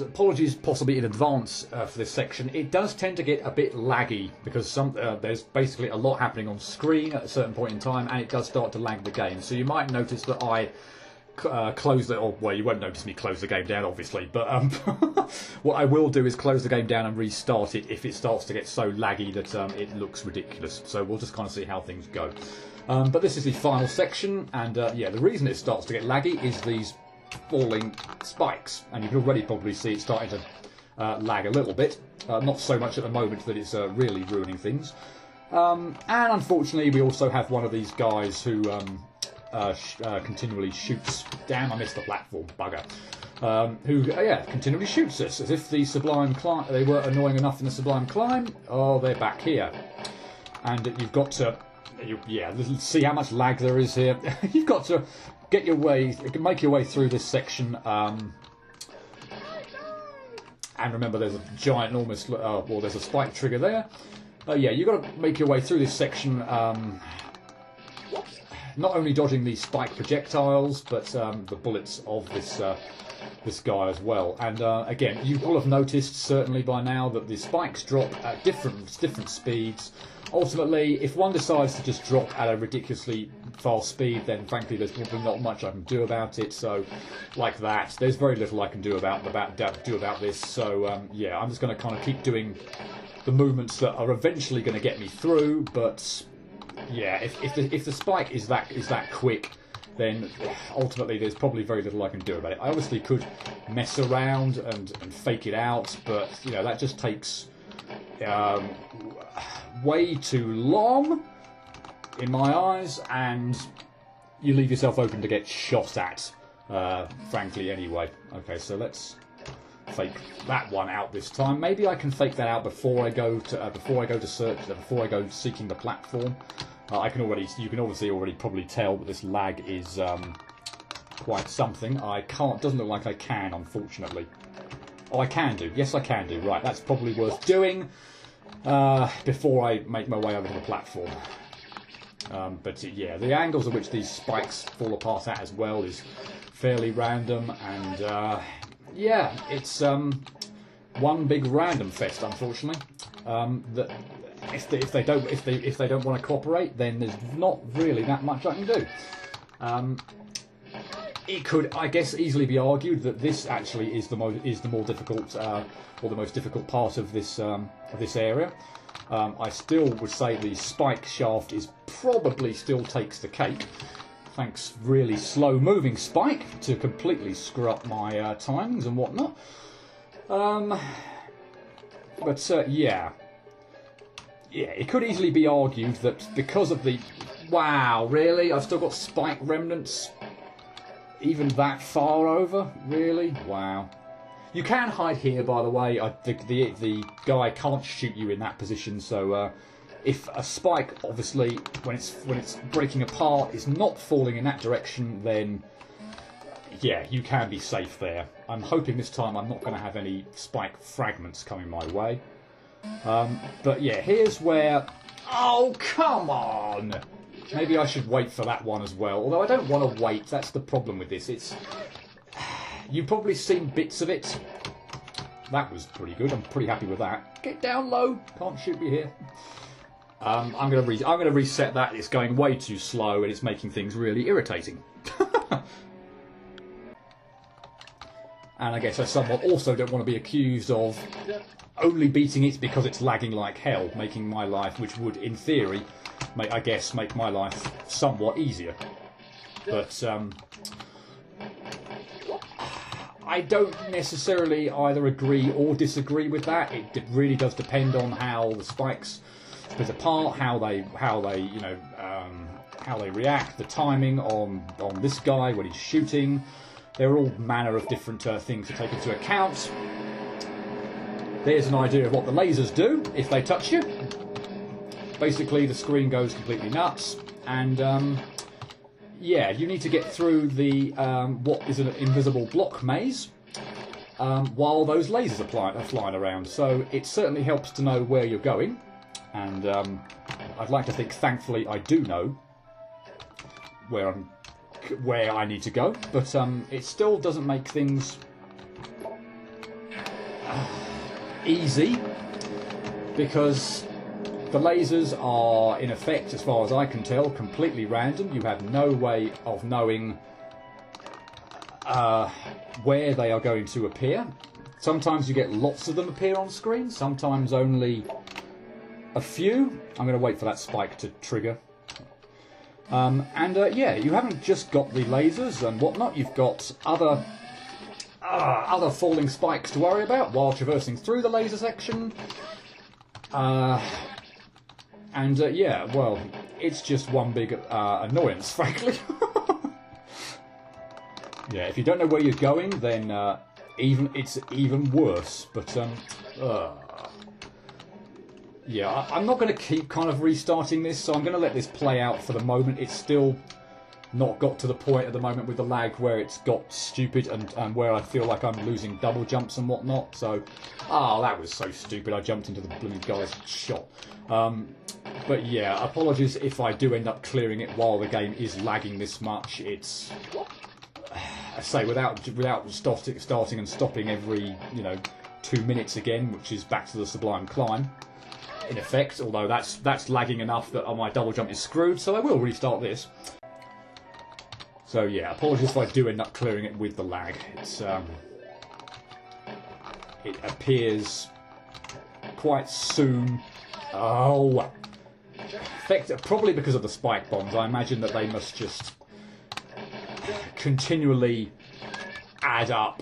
Apologies possibly in advance for this section. It does tend to get a bit laggy because there's basically a lot happening on screen at a certain point in time, and it does start to lag the game. So you might notice that I close it, or well, you won't notice me close the game down obviously, but what I will do is close the game down and restart it if it starts to get so laggy that it looks ridiculous. So we'll just kind of see how things go. But this is the final section, and yeah, the reason it starts to get laggy is these falling spikes, and you can already probably see it starting to lag a little bit. Not so much at the moment that it's really ruining things. And unfortunately we also have one of these guys who continually shoots. Damn, I missed the platform, bugger. Who continually shoots us, as if the Sublime climb, they were annoying enough in the Sublime climb. Oh, they're back here. And you've got to, see how much lag there is here. You've got to get your way, make your way through this section. And remember, there's a giant, enormous, well, there's a spike trigger there. Yeah, you've got to make your way through this section. Not only dodging these spike projectiles, but the bullets of this guy as well. And again, you will have noticed certainly by now that the spikes drop at different speeds. Ultimately, if one decides to just drop at a ridiculously fast speed, then frankly there's probably not much I can do about it. So, like that, there's very little I can do about this. So yeah, I'm just going to kind of keep doing the movements that are eventually going to get me through. But yeah, if the spike is that quick, then ultimately there's probably very little I can do about it. I obviously could mess around and fake it out, but you know, that just takes way too long in my eyes, and you leave yourself open to get shot at, frankly anyway. Okay, so let's fake that one out this time. Maybe I can fake that out before I go to seeking the platform. You can obviously already probably tell that this lag is quite something. Doesn't look like I can, unfortunately. Oh, I can do. Yes, I can do. Right, that's probably worth doing before I make my way over to the platform. But yeah, the angles at which these spikes fall apart at as well is fairly random, and yeah, it's one big random fest, unfortunately. That if they don't want to cooperate, then there's not really that much I can do. It could, I guess, easily be argued that this actually is the more difficult or the most difficult part of this area. I still would say the spike shaft probably still takes the cake. Thanks, really slow moving spike to completely screw up my timings and whatnot. Yeah, it could easily be argued that because of the... Wow, really? I've still got spike remnants even that far over? Really? Wow. You can hide here, by the way. The guy can't shoot you in that position, so if a spike, obviously, when it's breaking apart, is not falling in that direction, then yeah, you can be safe there. I'm hoping this time I'm not going to have any spike fragments coming my way. But yeah, here's where... Oh, come on! Maybe I should wait for that one as well. Although I don't want to wait, that's the problem with this. You've probably seen bits of it. That was pretty good, I'm pretty happy with that. Get down low, can't shoot me here. I'm going to reset that, it's going way too slow and it's making things really irritating. And I guess I somewhat also don't want to be accused of only beating it because it's lagging like hell, making my life, which would, in theory, I guess, make my life somewhat easier. But I don't necessarily either agree or disagree with that. It really does depend on how the spikes split apart, how they react, the timing on this guy when he's shooting. There are all manner of different things to take into account. There's an idea of what the lasers do if they touch you. Basically, the screen goes completely nuts, and yeah, you need to get through the what is an invisible block maze while those lasers are flying around. So it certainly helps to know where you're going, and I'd like to think, thankfully, I do know where I need to go, but it still doesn't make things easy, because the lasers are, in effect, as far as I can tell, completely random. You have no way of knowing where they are going to appear. Sometimes you get lots of them appear on screen, sometimes only a few. I'm going to wait for that spike to trigger. Yeah, you haven't just got the lasers and whatnot, you've got other falling spikes to worry about while traversing through the laser section. Yeah, well, it's just one big annoyance, frankly. Yeah, if you don't know where you're going, then it's even worse. But yeah, I'm not going to keep kind of restarting this, so I'm going to let this play out for the moment. It's still not got to the point at the moment with the lag where it's got stupid and where I feel like I'm losing double jumps and whatnot. So, that was so stupid. I jumped into the blooming guy's shot. But yeah, apologies if I do end up clearing it while the game is lagging this much. It's, I say, without starting and stopping every 2 minutes again, which is back to the Sublime climb, in effect. Although that's lagging enough that my double jump is screwed, so I will restart this. So yeah, apologies if I do end up clearing it with the lag. It's it appears quite soon. Oh, probably because of the spike bombs. I imagine that they must just continually add up,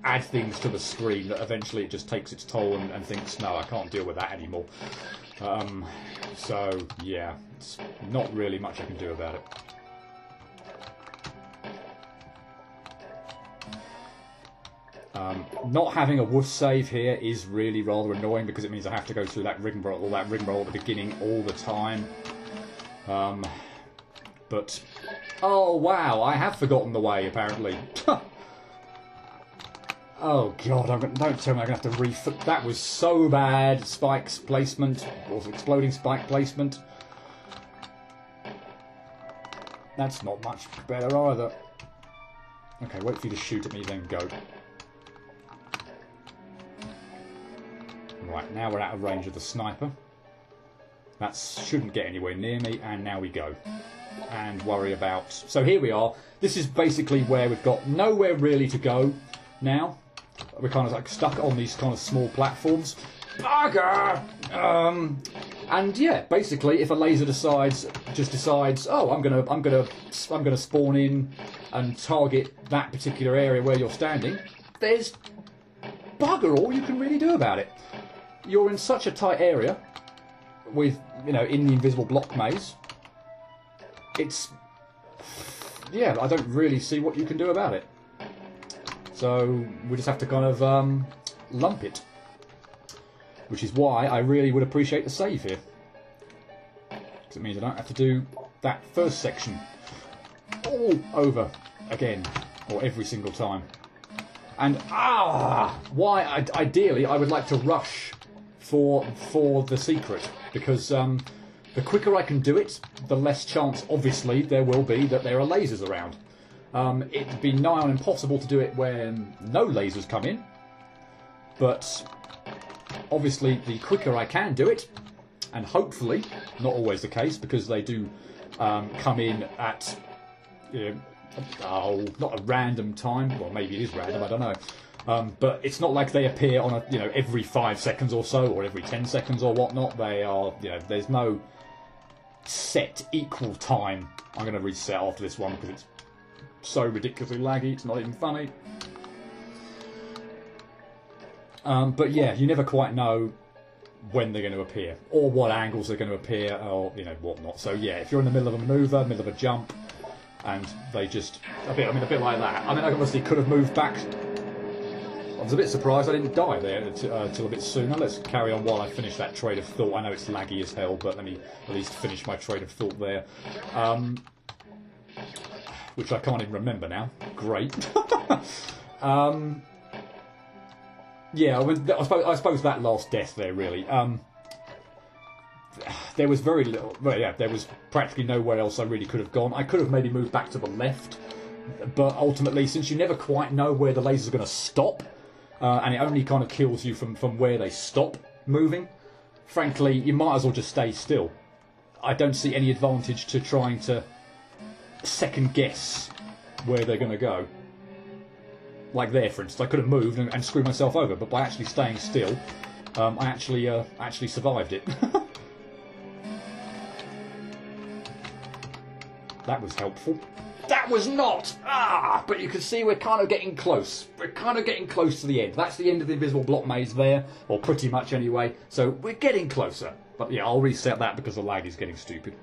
add things to the screen that eventually it just takes its toll and thinks, no, I can't deal with that anymore. So yeah, it's not really much I can do about it. Not having a woof save here is really rather annoying, because it means I have to go through that rigmarole at the beginning all the time. But oh wow, I have forgotten the way apparently. Oh god, don't tell me I'm going to have to that was so bad. Spikes placement, or exploding spike placement. That's not much better either. Okay, wait for you to shoot at me, then go. Right, now we're out of range of the sniper. That shouldn't get anywhere near me, and now we go. And worry about... So here we are. This is basically where we've got nowhere really to go now. We're kind of like stuck on these kind of small platforms. Bugger! And yeah, basically, if a laser decides, oh, I'm gonna spawn in and target that particular area where you're standing, there's bugger all you can really do about it. You're in such a tight area with, in the invisible block maze. It's, yeah, I don't really see what you can do about it. So we just have to kind of lump it. Which is why I really would appreciate the save here. Because it means I don't have to do that first section all over again, or every single time. And why? Ideally, I would like to rush for the secret, because the quicker I can do it, the less chance, obviously, there will be that there are lasers around. It'd be nigh on impossible to do it when no lasers come in, but obviously the quicker I can do it, and hopefully, not always the case, because they do come in at not a random time. Well, maybe it is random, I don't know. But it's not like they appear on every 5 seconds or so, or every 10 seconds or whatnot. They are, there's no set equal time. I'm going to reset after this one because it's so ridiculously laggy, it's not even funny. But yeah, you never quite know when they're going to appear, or what angles they're going to appear, or whatnot. So yeah, if you're in the middle of a manoeuvre, middle of a jump, and they just a bit like that. I mean, I obviously could have moved back. I was a bit surprised I didn't die there till a bit sooner. Let's carry on while I finish that trade of thought. I know it's laggy as hell, but let me at least finish my trade of thought there. Which I can't even remember now. Great. Yeah, I suppose that last death there, really. There was very little... Well, yeah, there was practically nowhere else I really could have gone. I could have maybe moved back to the left, but ultimately, since you never quite know where the laser's going to stop, and it only kind of kills you from where they stop moving. Frankly, you might as well just stay still. I don't see any advantage to trying to second guess where they're going to go. Like there, for instance, I could have moved and screwed myself over, but by actually staying still, I actually survived it. That was helpful. That was not! Ah! But you can see we're kind of getting close. We're kind of getting close to the end. That's the end of the invisible block maze there, or pretty much anyway. So we're getting closer. But yeah, I'll reset that because the lag is getting stupid.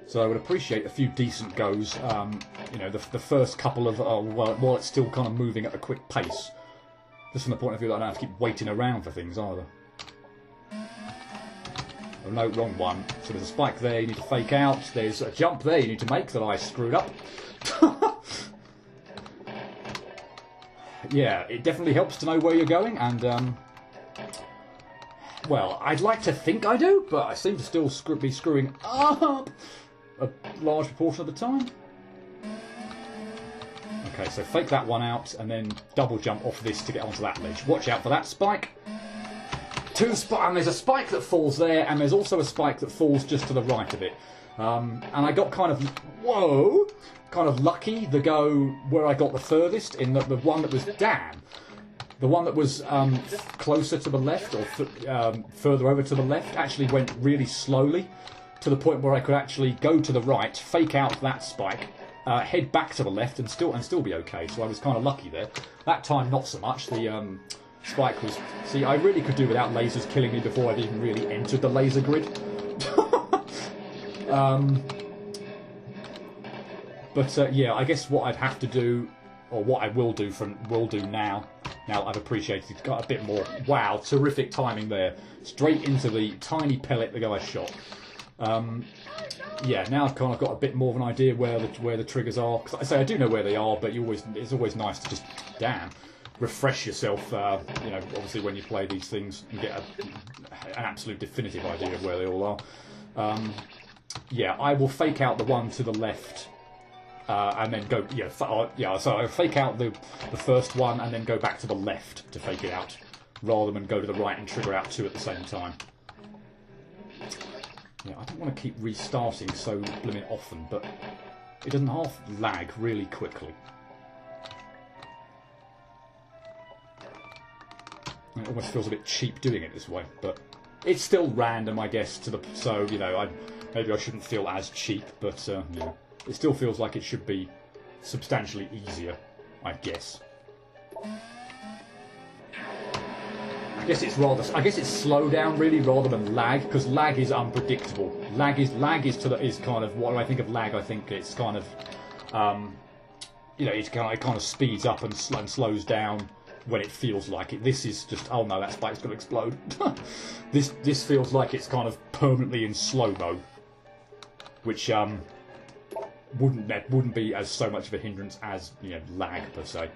So I would appreciate a few decent goes. You know, the first couple of while it's still kind of moving at a quick pace. Just from the point of view that I don't have to keep waiting around for things either. Oh no, wrong one. So there's a spike there you need to fake out. There's a jump there you need to make that I screwed up. Yeah, it definitely helps to know where you're going, and well, I'd like to think I do, but I seem to still be screwing up a large proportion of the time. Okay, so fake that one out, and then double jump off this to get onto that ledge. Watch out for that spike. And there's a spike that falls there, and there's also a spike that falls just to the right of it. And I got kind of, kind of lucky the go where I got the furthest, in that the one that was, the one that was closer to the left, or further over to the left, actually went really slowly, to the point where I could actually go to the right, fake out that spike, head back to the left, and still be okay. So I was kind of lucky there. That time, not so much. The spike was... See, I really could do without lasers killing me before I'd even really entered the laser grid. But yeah, I guess what I'd have to do, or what I will do now I've appreciated it's got a bit more. Wow, terrific timing there. Straight into the tiny pellet the guy shot. Yeah, now I've kind of got a bit more of an idea where the triggers are. Cause I say I do know where they are, but it's always nice to just refresh yourself. You know, obviously when you play these things, you get an absolute definitive idea of where they all are. Yeah, I will fake out the one to the left. And then go, so I fake out the first one and then go back to the left to fake it out, rather than go to the right and trigger out two at the same time. Yeah, I don't want to keep restarting so blooming often, but it doesn't half lag really quickly. And it almost feels a bit cheap doing it this way, but it's still random, I guess, so, you know, maybe I shouldn't feel as cheap, but, yeah. It still feels like it should be substantially easier, I guess. I guess it's slow down really rather than lag, because lag is unpredictable. Lag is kind of what I think of lag. I think it's kind of you know, it kind of speeds up and slows down when it feels like it. This is just, oh no, that spike's going to explode. This feels like it's kind of permanently in slow-mo, which wouldn't be as so much of a hindrance as, you know, lag per se.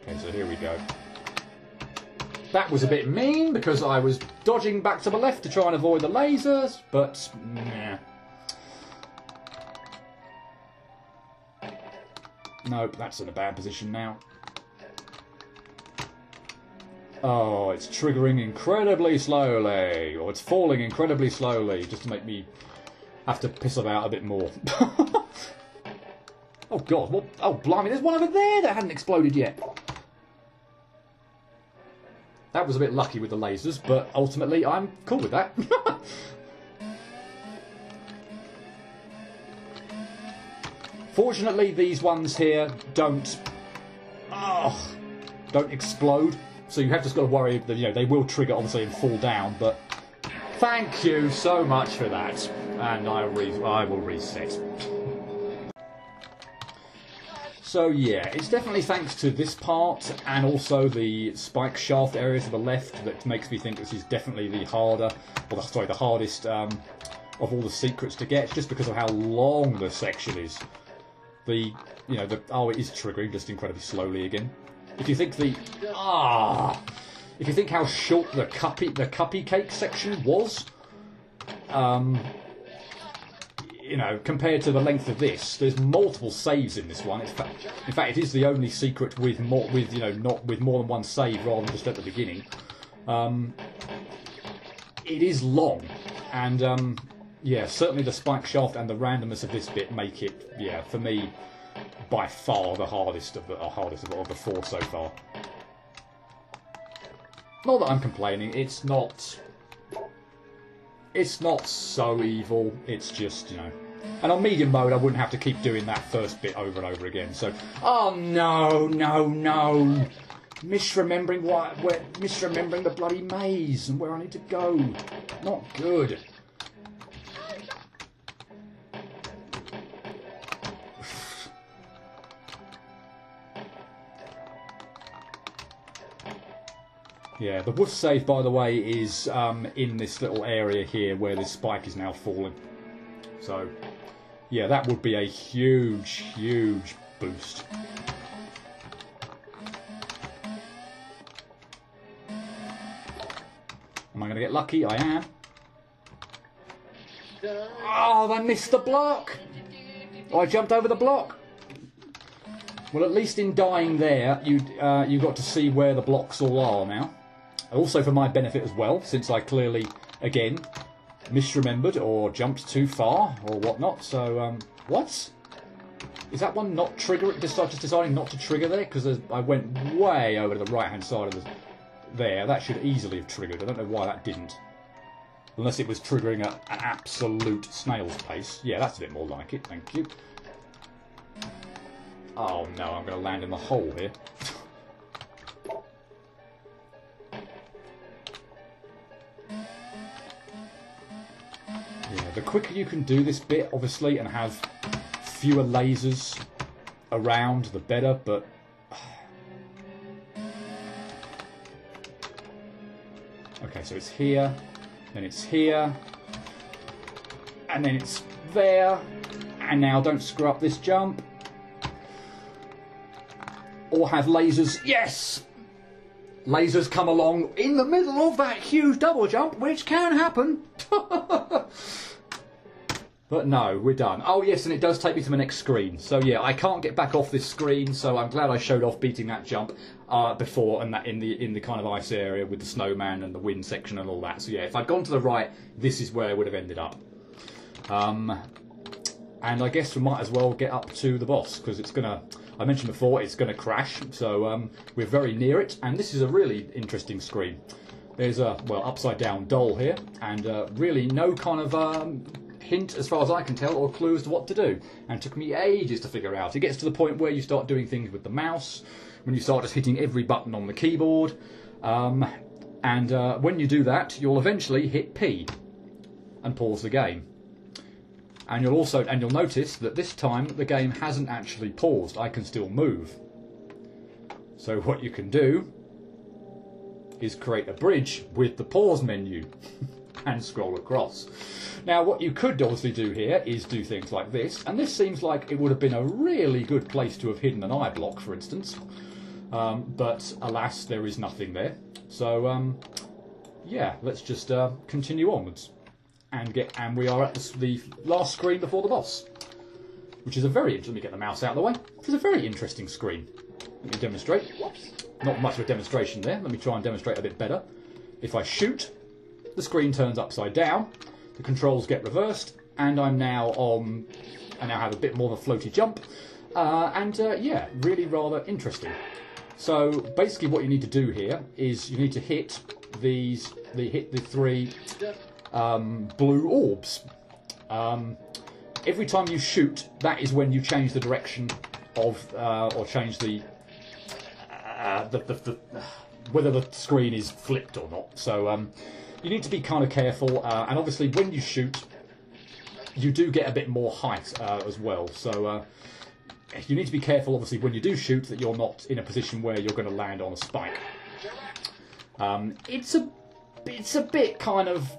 Okay, so here we go. That was a bit mean because I was dodging back to the left to try and avoid the lasers, but nah. Nope, that's in a bad position now. Oh, it's triggering incredibly slowly, or it's falling incredibly slowly, just to make me have to piss about a bit more. Oh god, what? Oh blimey, there's one over there that hadn't exploded yet. That was a bit lucky with the lasers, but ultimately I'm cool with that. Fortunately, these ones here don't explode. So you have just got to worry that, you know, they will trigger obviously and fall down, but thank you so much for that, and I will reset. So yeah, it's definitely thanks to this part and also the spike shaft area to the left that makes me think this is definitely the hardest of all the secrets to get, just because of how long the section is. It is triggering just incredibly slowly again. If you think if you think how short the cuppy cake section was, you know, compared to the length of this, there's multiple saves in this one. In fact, it is the only secret with more, you know, not with more than one save rather than just at the beginning. It is long, and yeah, certainly the spike shaft and the randomness of this bit make it, yeah, for me, by far the hardest of the four so far. Not that I'm complaining. It's not so evil. It's just, you know. And on medium mode, I wouldn't have to keep doing that first bit over and over again. So, oh no, no, no! Misremembering misremembering the bloody maze and where I need to go. Not good. Yeah, the wolf save, by the way, is in this little area here where this spike is now falling. So, yeah, that would be a huge, huge boost. Am I going to get lucky? I am. Oh, I missed the block! Oh, I jumped over the block. Well, at least in dying there, you got to see where the blocks all are now. Also for my benefit as well, since I clearly, again, misremembered or jumped too far or whatnot. So, what? Is that one not triggering? Just deciding not to trigger there? Because I went way over to the right-hand side of there. That should easily have triggered. I don't know why that didn't. Unless it was triggering at an absolute snail's pace. Yeah, that's a bit more like it. Thank you. Oh no, I'm going to land in the hole here. Yeah, the quicker you can do this bit, obviously, and have fewer lasers around, the better, but... Okay, so it's here, then it's here, and then it's there, and now don't screw up this jump. Or have lasers. Yes! Lasers come along in the middle of that huge double jump, which can happen. But no, we're done. Oh yes, and it does take me to the next screen. So yeah, I can't get back off this screen, so I'm glad I showed off beating that jump before, and that in the kind of ice area with the snowman and the wind section and all that. So yeah, if I'd gone to the right, this is where I would have ended up. And I guess we might as well get up to the boss, because it's gonna... I mentioned before, it's going to crash, so we're very near it, and this is a really interesting screen. There's a, well, upside down doll here, and really no kind of hint, as far as I can tell, or clue as to what to do. And it took me ages to figure out. It gets to the point where you start doing things with the mouse, when you start just hitting every button on the keyboard, and when you do that, you'll eventually hit P and pause the game. And you'll notice that this time the game hasn't actually paused. I can still move. So what you can do is create a bridge with the pause menu and scroll across. Now what you could obviously do here is do things like this, and this seems like it would have been a really good place to have hidden an eye block, for instance. But alas, there is nothing there. So yeah, let's just continue onwards. And we are at the last screen before the boss, which is a very... Let me get the mouse out of the way. It's a very interesting screen. Let me demonstrate. Not much of a demonstration there. Let me try and demonstrate a bit better. If I shoot, the screen turns upside down, the controls get reversed, and I'm now on... I now have a bit more of a floaty jump, yeah, really rather interesting. So basically what you need to do here is you need to hit the three... blue orbs. Every time you shoot, that is when you change the direction of, or change the whether the screen is flipped or not. So you need to be kind of careful, and obviously when you shoot, you do get a bit more height as well. So you need to be careful, obviously, when you do shoot, that you're not in a position where you're going to land on a spike. It's a bit kind of,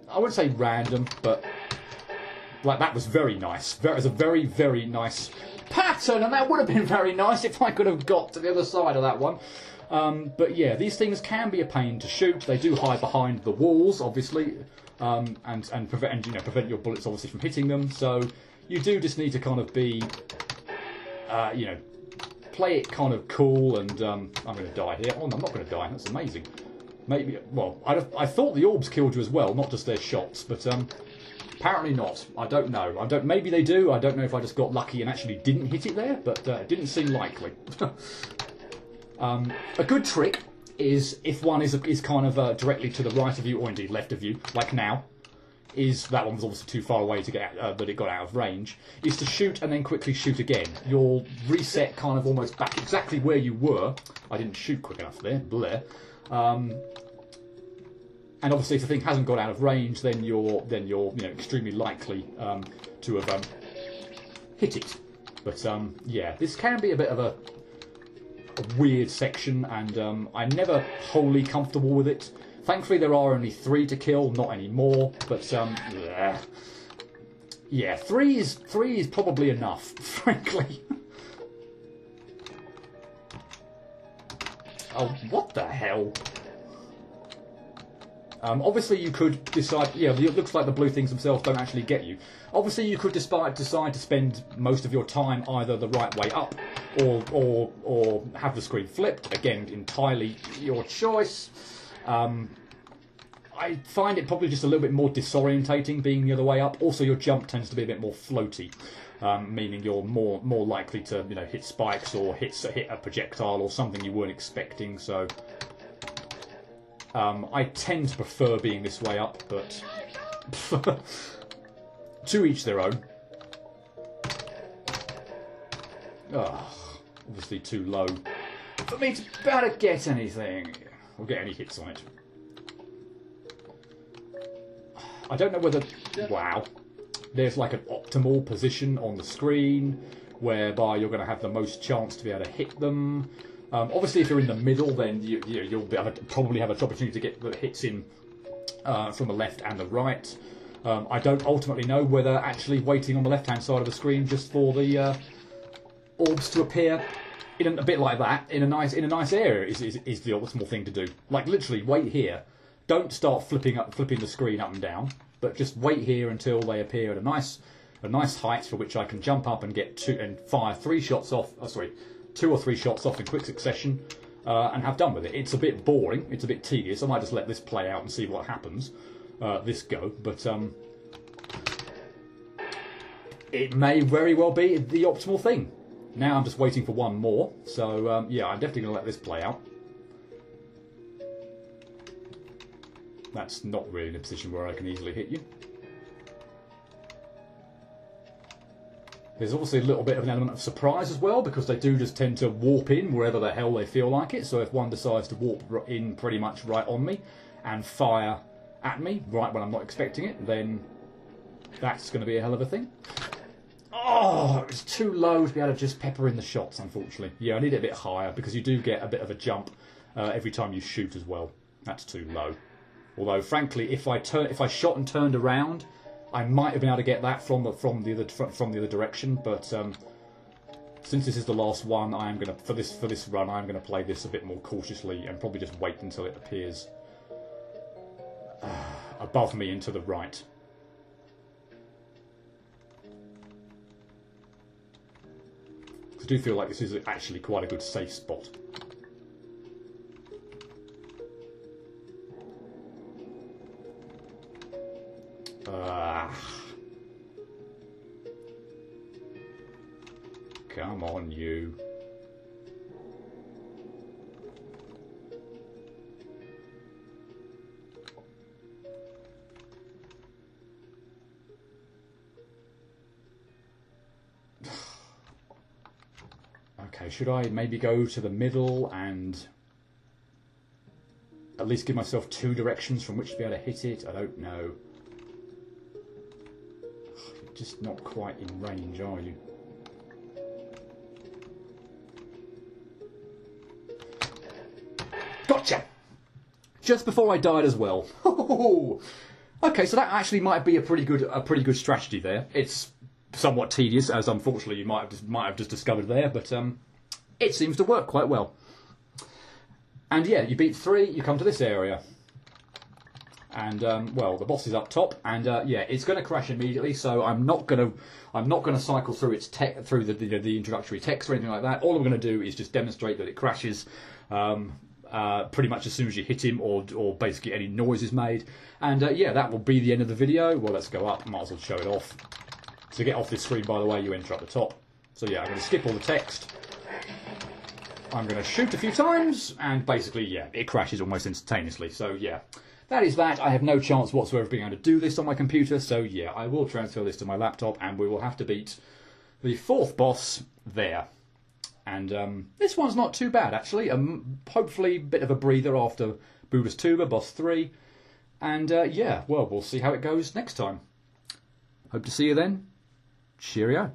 I wouldn't say random, but like that was very nice. It was a very, very nice pattern, and that would have been very nice if I could have got to the other side of that one. But yeah, these things can be a pain to shoot. They do hide behind the walls, obviously, and prevent your bullets obviously from hitting them. So you do just need to kind of be, play it kind of cool. And I'm going to die here. Oh, no, I'm not going to die. That's amazing. Maybe. Well, I thought the orbs killed you as well, not just their shots, but apparently not. I don't know. Maybe they do. I don't know if I just got lucky and actually didn't hit it there, but it didn't seem likely. A good trick is if one is kind of directly to the right of you, or indeed left of you, like now, is that one was obviously too far away to get that it got out of range, is to shoot and then quickly shoot again. You'll reset kind of almost back exactly where you were. I didn't shoot quick enough there, bleh. And obviously, if the thing hasn't got out of range, then you're extremely likely to have hit it. But yeah, this can be a bit of a weird section, and I'm never wholly comfortable with it. Thankfully, there are only 3 to kill, not any more. But yeah, 3 is probably enough, frankly. Oh, what the hell? Obviously, you could decide. Yeah, it looks like the blue things themselves don't actually get you. Obviously, you could decide to spend most of your time either the right way up, or have the screen flipped. Again, entirely your choice. I find it probably just a little bit more disorientating being the other way up. Also, your jump tends to be a bit more floaty, meaning you're more likely to hit spikes or hit a projectile or something you weren't expecting. So. I tend to prefer being this way up, but to each their own. Obviously too low for me to be able to get anything or get any hits on it. I don't know whether... Wow. There's like an optimal position on the screen whereby you're going to have the most chance to be able to hit them. Obviously, if you're in the middle, then you'll probably have an opportunity to get the hits in from the left and the right. I don't ultimately know whether actually waiting on the left-hand side of the screen just for the orbs to appear in a bit like that in a nice area is the optimal thing to do. Like literally, wait here. Don't start flipping the screen up and down, but just wait here until they appear at a nice height for which I can jump up and get fire 3 shots off. Oh, sorry. 2 or 3 shots off in quick succession and have done with it. It's a bit boring, it's a bit tedious. I might just let this play out and see what happens, this go, but it may very well be the optimal thing. Now I'm just waiting for one more, so yeah, I'm definitely going to let this play out. That's not really in a position where I can easily hit you. There's obviously a little bit of an element of surprise as well, because they do just tend to warp in wherever the hell they feel like it. So if one decides to warp in pretty much right on me and fire at me right when I'm not expecting it, then that's going to be a hell of a thing. Oh, it's too low to be able to just pepper in the shots, unfortunately. Yeah, I need it a bit higher, because you do get a bit of a jump every time you shoot as well. That's too low. Although, frankly, if I shot and turned around, I might have been able to get that from the other direction, but since this is the last one, I am going to for this run I'm going to play this a bit more cautiously and probably just wait until it appears above me and to the right. I do feel like this is actually quite a good safe spot. Come on, you. Okay, should I maybe go to the middle and at least give myself 2 directions from which to be able to hit it? I don't know. You're just not quite in range, are you? Gotcha! Just before I died as well. Okay, so that actually might be a pretty good strategy there. It's somewhat tedious, as unfortunately you might have just discovered there, but it seems to work quite well. And yeah, you beat 3, you come to this area. And well, the boss is up top, and yeah, it's going to crash immediately. So I'm not going to cycle through its through the introductory text or anything like that. All I'm going to do is just demonstrate that it crashes pretty much as soon as you hit him, or basically any noise is made. And yeah, that will be the end of the video. Well, let's go up. Might as well show it off. To get off this screen, by the way, you enter up the top. So yeah, I'm going to skip all the text. I'm going to shoot a few times, and basically, yeah, it crashes almost instantaneously. So yeah. That is that. I have no chance whatsoever of being able to do this on my computer, so yeah, I will transfer this to my laptop, and we will have to beat the 4th boss there. And this one's not too bad, actually. Hopefully a bit of a breather after Buddha's Tuba, boss 3. And yeah, well, we'll see how it goes next time. Hope to see you then. Cheerio.